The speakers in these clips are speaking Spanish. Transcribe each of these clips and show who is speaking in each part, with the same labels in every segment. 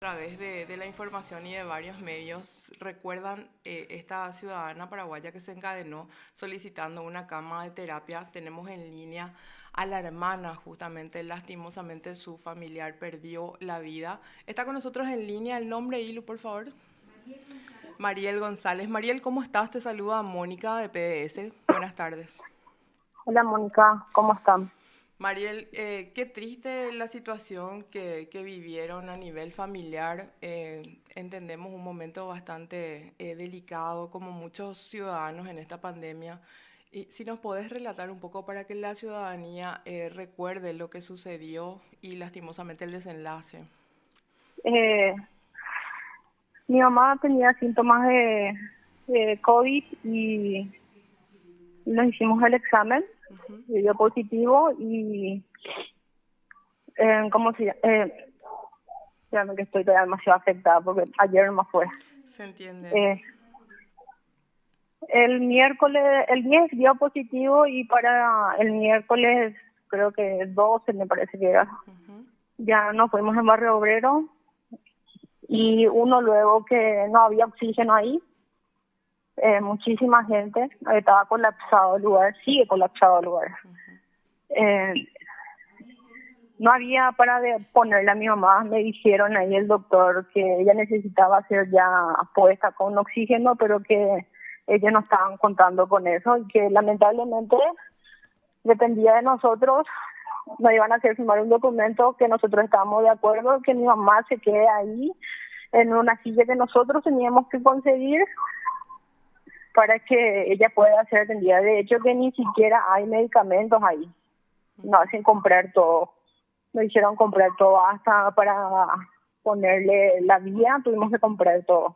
Speaker 1: A través de la información y de varios medios recuerdan esta ciudadana paraguaya que se encadenó solicitando una cama de terapia. Tenemos en línea a la hermana, justamente, lastimosamente su familiar perdió la vida. Está con nosotros en línea el nombre, Ilu, por favor. Mariel González. Mariel, ¿cómo estás? Te saluda Mónica de PDS. Buenas tardes.
Speaker 2: Hola Mónica, ¿cómo están?
Speaker 1: Mariel, qué triste la situación que vivieron a nivel familiar. Entendemos un momento bastante delicado, como muchos ciudadanos en esta pandemia. Y si nos podés relatar un poco para que la ciudadanía recuerde lo que sucedió y lastimosamente el desenlace.
Speaker 2: Eh, Mi mamá tenía síntomas de COVID y nos hicimos el examen,
Speaker 1: Ujú.
Speaker 2: dio positivo y ¿cómo se llama? Ya no, que estoy todavía demasiado afectada porque ayer no fue.
Speaker 1: Se entiende.
Speaker 2: Eh, el miércoles, el 10 dio positivo y para el miércoles, creo que 12 me parece que era,
Speaker 1: Ujú.
Speaker 2: ya nos fuimos en Barrio Obrero y uno luego que no había oxígeno ahí. Muchísima gente, estaba colapsado el lugar, sigue colapsado el lugar. Eh, no había para ponerle a mi mamá, me dijeron ahí el doctor que ella necesitaba ser ya puesta con oxígeno, pero que ellos no estaban contando con eso y que lamentablemente dependía de nosotros, nos iban a hacer firmar un documento que nosotros estábamos de acuerdo, que mi mamá se quede ahí en una silla que nosotros teníamos que conseguir para que ella pueda ser atendida. De hecho, que ni siquiera hay medicamentos ahí. Nos hacen comprar todo. Nos hicieron comprar todo hasta para ponerle la vía, tuvimos que comprar todo.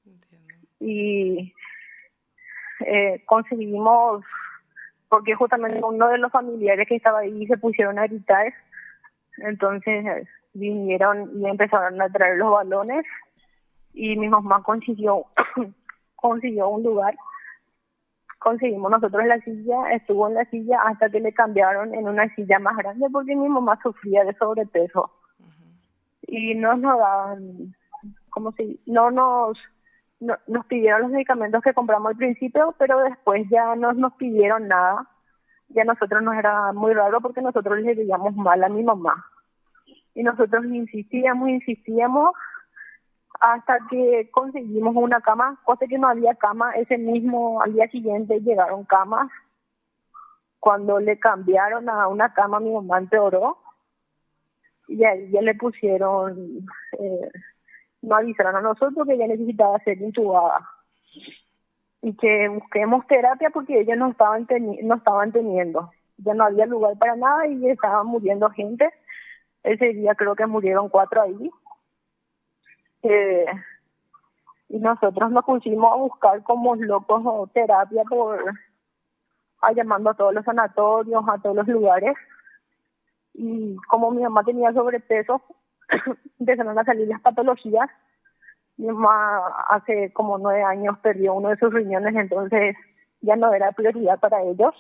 Speaker 1: Entiendo.
Speaker 2: Y conseguimos, porque justamente uno de los familiares que estaba ahí se pusieron a gritar, entonces vinieron y empezaron a traer los balones y mi mamá consiguió consiguió un lugar. Conseguimos nosotros la silla, estuvo en la silla hasta que le cambiaron en una silla más grande porque mi mamá sufría de sobrepeso y no nos daban, como si no nos nos pidieron los medicamentos que compramos al principio, pero después ya no nos pidieron nada. Ya nosotros nos era muy raro porque nosotros le veíamos mal a mi mamá y nosotros insistíamos hasta que conseguimos una cama, cosa que no había cama. Ese mismo al día siguiente llegaron camas. Cuando le cambiaron a una cama, mi mamá empeoró y ahí ya le pusieron, eh, no avisaron a nosotros que ella necesitaba ser intubada y que busquemos terapia porque ellos no estaban teniendo. Ya no había lugar para nada y estaban muriendo gente. Ese día creo que murieron 4 ahí. Eh, y nosotros nos pusimos a buscar como locos o terapia llamando a todos los sanatorios, a todos los lugares. Y como mi mamá tenía sobrepeso, empezaron a salir las patologías. Mi mamá hace como 9 años perdió uno de sus riñones, entonces ya no era prioridad para ellos.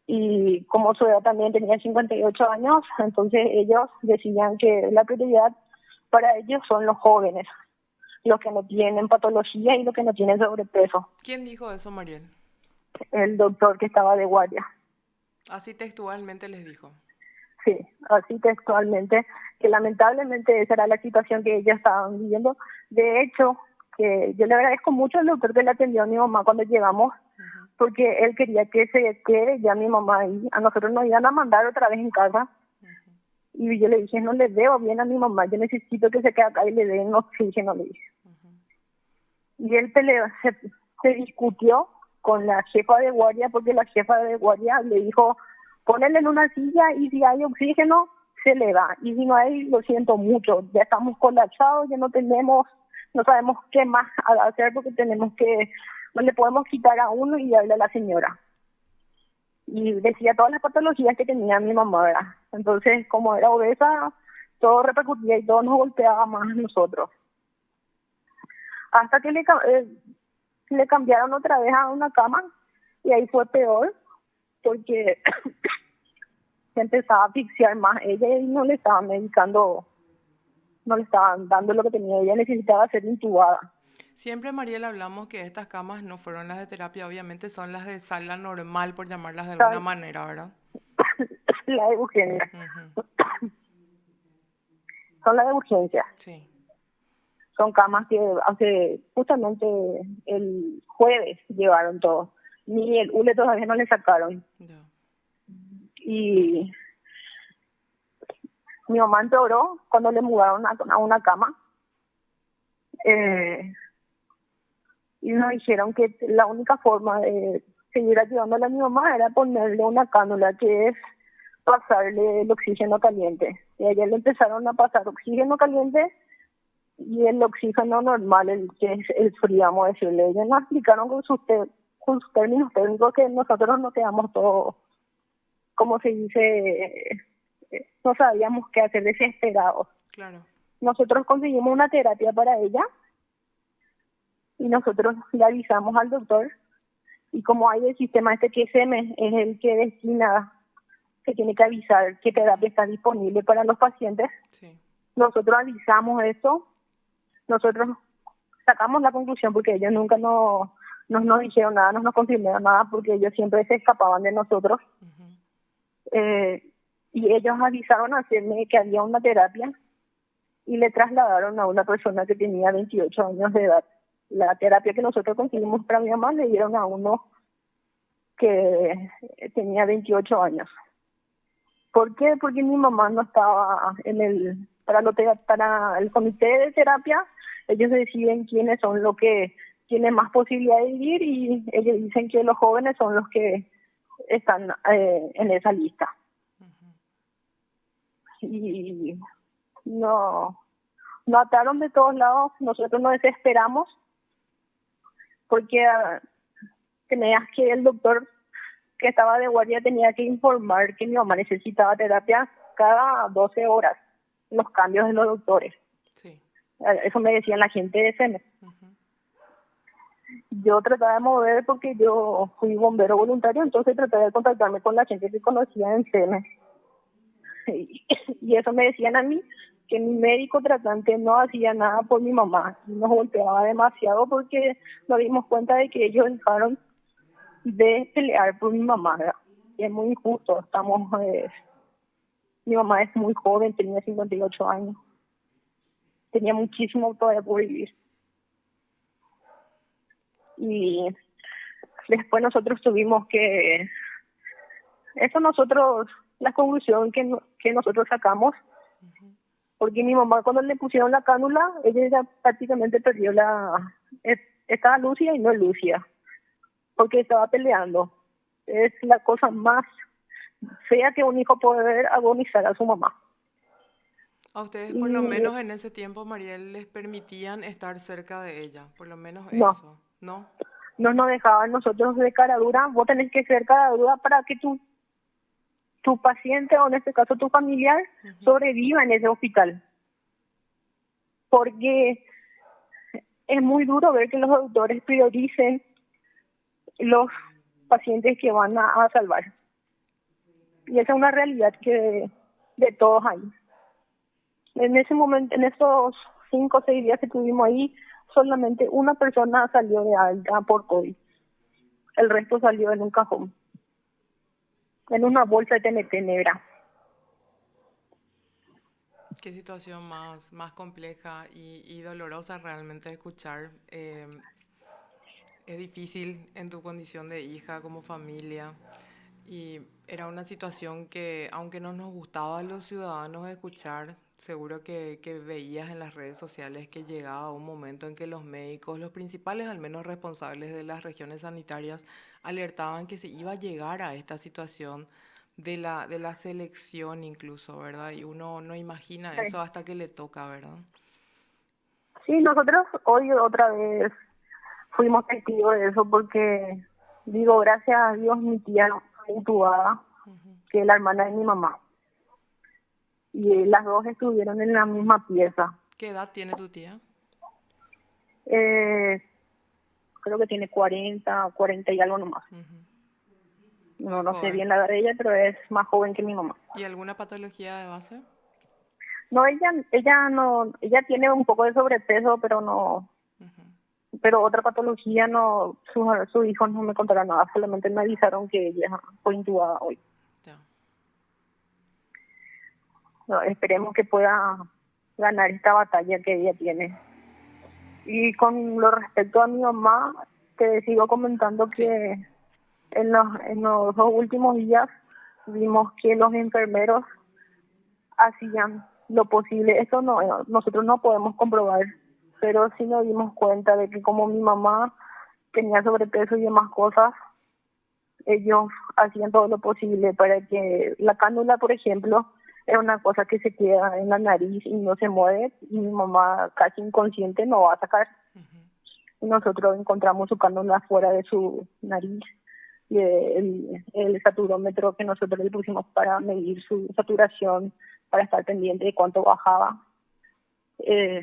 Speaker 2: Y como su edad también tenía 58 años, entonces ellos decían que la prioridad para ellos son los jóvenes, los que no tienen patología y los que no tienen sobrepeso.
Speaker 1: ¿Quién dijo eso, Mariel?
Speaker 2: El doctor que estaba de guardia.
Speaker 1: Así textualmente les dijo.
Speaker 2: Sí, así textualmente, que lamentablemente esa era la situación que ellos estaban viviendo. De hecho, que yo le agradezco mucho al doctor que le atendió a mi mamá cuando llegamos,
Speaker 1: Ujú.
Speaker 2: porque él quería que se quede ya mi mamá ahí. A nosotros nos iban a mandar otra vez en casa. Y yo le dije, no le veo bien a mi mamá, yo necesito que se quede acá y le den oxígeno, le dije. Y él se discutió con la jefa de guardia, porque la jefa de guardia le dijo, ponele en una silla y si hay oxígeno, se le da. Y si no hay, lo siento mucho, ya estamos colapsados, ya no tenemos, no sabemos qué más hacer porque tenemos que, no le podemos quitar a uno y darle a la señora. Y decía todas las patologías que tenía mi mamá, ¿verdad? Entonces, como era obesa, todo repercutía y todo nos golpeaba más a nosotros. Hasta que le cambiaron otra vez a una cama y ahí fue peor porque se empezaba a asfixiar más ella y no le estaban medicando, no le estaban dando lo que tenía. Ella necesitaba ser intubada.
Speaker 1: Siempre, Mariela, hablamos que estas camas no fueron las de terapia, obviamente son las de sala normal, por llamarlas de alguna
Speaker 2: ¿Sabes?
Speaker 1: manera, ¿verdad?
Speaker 2: La de urgencia.
Speaker 1: Ujú.
Speaker 2: Son las de urgencia.
Speaker 1: Sí,
Speaker 2: Son camas que hace justamente el jueves llevaron todo. Ni el ULE todavía no le sacaron.
Speaker 1: ya.
Speaker 2: Y mi mamá empeoró cuando le mudaron a una cama. Eh, y nos dijeron que la única forma de seguir ayudándole a mi mamá era ponerle una cánula, que es pasarle el oxígeno caliente. Y a ella le empezaron a pasar oxígeno caliente y el oxígeno normal, el que es el frío, vamos a decirle. Ellos nos explicaron con sus términos técnicos que nosotros nos quedamos todos, como se dice, no sabíamos qué hacer, desesperados.
Speaker 1: Claro.
Speaker 2: Nosotros conseguimos una terapia para ella y nosotros le avisamos al doctor, y como hay el sistema este que SEME es el que destina, que tiene que avisar qué terapia está disponible para los pacientes,
Speaker 1: Sí.
Speaker 2: nosotros avisamos eso, nosotros sacamos la conclusión porque ellos nunca nos dijeron nada, no nos confirmaron nada, porque ellos siempre se escapaban de nosotros.
Speaker 1: Ujú.
Speaker 2: Y ellos avisaron a SEME que había una terapia y le trasladaron a una persona que tenía 28 años de edad. La terapia que nosotros conseguimos para mi mamá le dieron a uno que tenía 28 años. ¿Por qué? Porque mi mamá no estaba para el comité de terapia. Ellos deciden quiénes son los que tienen más posibilidad de vivir y ellos dicen que los jóvenes son los que están en esa lista. Y nos ataron de todos lados, nosotros nos desesperamos porque tenías que el doctor que estaba de guardia tenía que informar que mi mamá necesitaba terapia cada 12 horas, los cambios de los doctores.
Speaker 1: Sí.
Speaker 2: Eso me decían la gente de SEME.
Speaker 1: Ujú.
Speaker 2: Yo trataba de mover porque yo fui bombero voluntario, entonces trataba de contactarme con la gente que conocía en SEME. Y eso me decían a mí, que mi médico tratante no hacía nada por mi mamá y nos golpeaba demasiado porque nos dimos cuenta de que ellos dejaron de pelear por mi mamá, ¿verdad? Y es muy injusto, mi mamá es muy joven, tenía 58 años, tenía muchísimo todavía por vivir. Y después nosotros tuvimos que, eso nosotros, la conclusión que nosotros sacamos, porque mi mamá cuando le pusieron la cánula, ella ya prácticamente perdió estaba lúcida y no lúcida, porque estaba peleando. Es la cosa más fea que un hijo puede ver, agonizar a su mamá.
Speaker 1: A ustedes, por lo
Speaker 2: Y
Speaker 1: menos en ese tiempo, Mariel, les permitían estar cerca de ella, por lo menos
Speaker 2: no,
Speaker 1: eso, ¿no?
Speaker 2: no nos dejaban nosotros de cara dura. Vos tenés que ser cara dura para que tu paciente, o en este caso tu familiar,
Speaker 1: Ujú.
Speaker 2: sobreviva en ese hospital. Porque es muy duro ver que los doctores prioricen los pacientes que van a salvar. Y esa es una realidad que de todos hay. En ese momento, en esos 5 o 6 días que estuvimos ahí, solamente una persona salió de alta por COVID. El resto salió en un cajón, en una bolsa de TNT negra.
Speaker 1: Qué situación más compleja y dolorosa realmente de escuchar. Es difícil en tu condición de hija como familia y era una situación que, aunque no nos gustaba a los ciudadanos escuchar, seguro que veías en las redes sociales que llegaba un momento en que los médicos, los principales al menos responsables de las regiones sanitarias, alertaban que se iba a llegar a esta situación de la selección incluso, ¿verdad? Y uno no imagina
Speaker 2: Sí.
Speaker 1: eso hasta que le toca, ¿verdad?
Speaker 2: Sí, nosotros hoy otra vez fuimos testigos de eso porque, digo, gracias a Dios mi tía no fue intubada, que es la hermana de mi mamá. Y las dos estuvieron en la misma pieza.
Speaker 1: ¿Qué edad tiene tu tía?
Speaker 2: Eh, Creo que tiene 40 y algo nomás.
Speaker 1: Ujú. Muy
Speaker 2: No, no sé
Speaker 1: joven.
Speaker 2: bien la edad de ella, pero es más joven que mi mamá.
Speaker 1: ¿Y alguna patología de base?
Speaker 2: No, ella no, ella tiene un poco de sobrepeso, pero no,
Speaker 1: Ujú,
Speaker 2: pero otra patología no, sus hijos no me contaron nada, solamente me avisaron que ella fue intubada hoy.
Speaker 1: ya.
Speaker 2: No, esperemos que pueda ganar esta batalla que ella tiene. Y con lo respecto a mi mamá, te sigo comentando
Speaker 1: Sí.
Speaker 2: que en los 2 últimos días vimos que los enfermeros hacían lo posible. Esto no, nosotros no podemos comprobar, pero sí nos dimos cuenta de que como mi mamá tenía sobrepeso y demás cosas, ellos hacían todo lo posible para que la cánula, por ejemplo, es una cosa que se queda en la nariz y no se mueve, y mi mamá casi inconsciente no va a sacar.
Speaker 1: Ujú,
Speaker 2: Y nosotros encontramos su cánula fuera de su nariz, y el saturómetro que nosotros le pusimos para medir su saturación, para estar pendiente de cuánto bajaba, eh,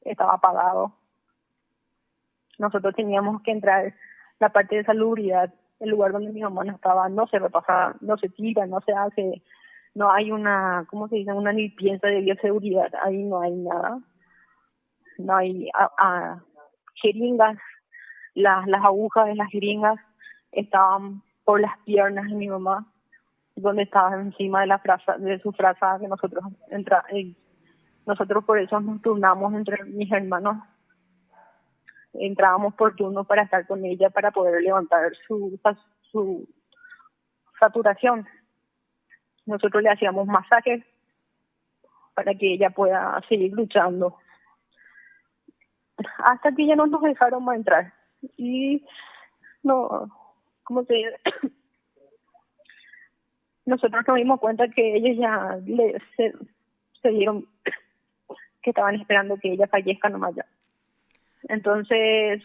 Speaker 2: estaba apagado. Nosotros teníamos que entrar la parte de salubridad, el lugar donde mi mamá no estaba, no se repasa, no se tira, no se hace, no hay una, ¿cómo se dice? Una limpieza de bioseguridad, ahí no hay nada, no hay jeringas, las agujas de las jeringas estaban por las piernas de mi mamá, donde estaba encima de de su frazada que nosotros por eso nos turnamos entre mis hermanos, entrábamos por turno para estar con ella para poder levantar su saturación. Nosotros le hacíamos masajes para que ella pueda seguir luchando, hasta que ya no nos dejaron más entrar. Y no, ¿cómo se dice? Nosotros nos dimos cuenta que ellos ya se dieron, que estaban esperando que ella fallezca nomás ya. Entonces,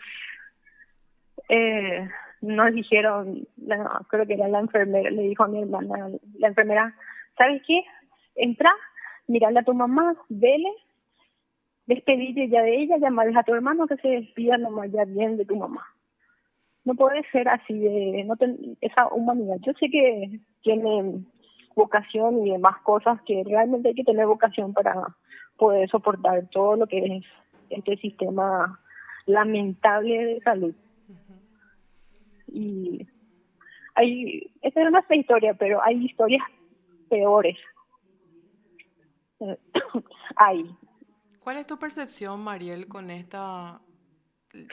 Speaker 2: eh, nos dijeron, creo que era la enfermera, le dijo a mi hermana, la enfermera, ¿sabes qué? Entra, mirale a tu mamá, vele, despedite ya de ella, llamarles a tu hermano que se despida nomás ya bien de tu mamá. No puede ser así de esa humanidad. Yo sé que tienen vocación y demás cosas, que realmente hay que tener vocación para poder soportar todo lo que es este sistema lamentable de salud.
Speaker 1: ujú.
Speaker 2: Y esta es nuestra historia, pero hay historias peores. Hay.
Speaker 1: ¿Cuál es tu percepción, Mariel, con esta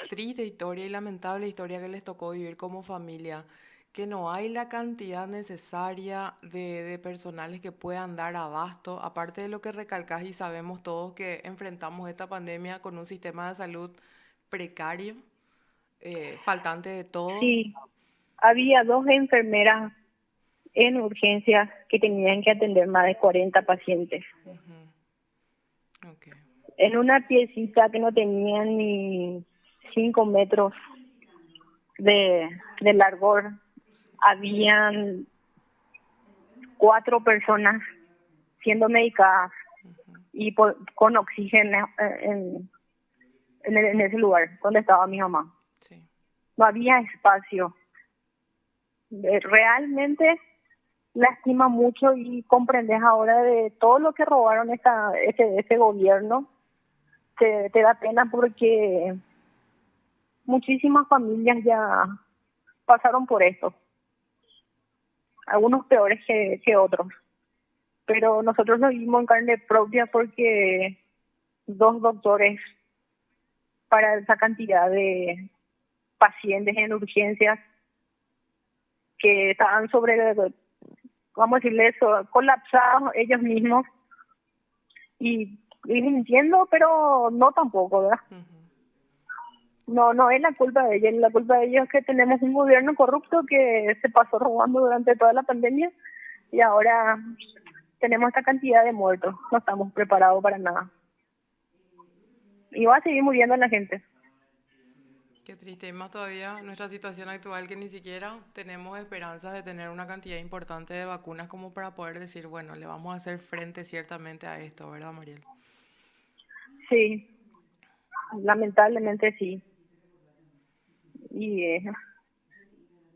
Speaker 1: triste historia y lamentable historia que les tocó vivir como familia? Que no hay la cantidad necesaria de personales que puedan dar abasto, aparte de lo que recalcás y sabemos todos que enfrentamos esta pandemia con un sistema de salud precario, faltante de todo.
Speaker 2: Sí, había 2 enfermeras en urgencias que tenían que atender más de 40 pacientes.
Speaker 1: Ujú, ok.
Speaker 2: En una piecita que no tenía ni 5 metros de largor, habían 4 personas siendo medicadas
Speaker 1: Ujú,
Speaker 2: y con oxígeno en ese lugar donde estaba mi mamá.
Speaker 1: sí.
Speaker 2: No había espacio. Realmente lastima mucho, y comprendes ahora de todo lo que robaron este gobierno. Te da pena porque muchísimas familias ya pasaron por esto, algunos peores que otros, pero nosotros lo vimos en carne propia porque 2 doctores para esa cantidad de pacientes en urgencias que estaban vamos a decirle eso, colapsados ellos mismos, y mintiendo, pero no tampoco, ¿verdad?
Speaker 1: Ujú.
Speaker 2: No, no es la culpa de ellos, la culpa de ellos es que tenemos un gobierno corrupto que se pasó robando durante toda la pandemia, y ahora tenemos esta cantidad de muertos, no estamos preparados para nada. Y va a seguir muriendo la gente.
Speaker 1: Qué triste, y más todavía nuestra situación actual que ni siquiera tenemos esperanzas de tener una cantidad importante de vacunas como para poder decir, bueno, le vamos a hacer frente ciertamente a esto, ¿verdad, Mariel?
Speaker 2: Sí, lamentablemente sí. Y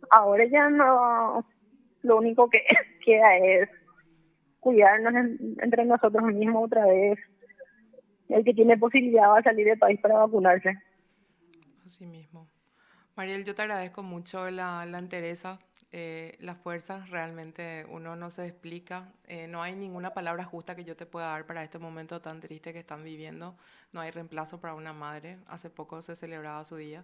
Speaker 2: ahora ya no. lo único que queda es cuidarnos entre nosotros mismos otra vez. El que tiene posibilidad va a salir del país para vacunarse.
Speaker 1: Así mismo. Mariel, yo te agradezco mucho la entereza, la fuerza. Realmente uno no se explica. No hay ninguna palabra justa que yo te pueda dar para este momento tan triste que están viviendo. No hay reemplazo para una madre. Hace poco se celebraba su día.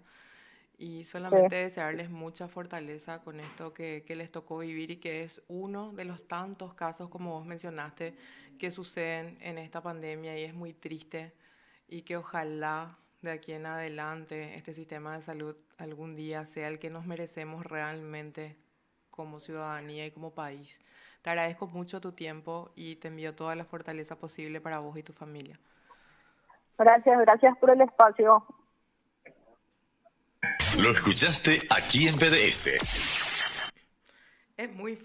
Speaker 1: Y
Speaker 2: Sí,
Speaker 1: solamente desearles mucha fortaleza con esto que les tocó vivir y que es uno de los tantos casos, como vos mencionaste, que suceden en esta pandemia y es muy triste y que ojalá de aquí en adelante este sistema de salud algún día sea el que nos merecemos realmente como ciudadanía y como país. Te agradezco mucho tu tiempo y te envío toda la fortaleza posible para vos y tu familia.
Speaker 2: gracias por el espacio.
Speaker 3: Lo escuchaste aquí en PDS.
Speaker 1: Es muy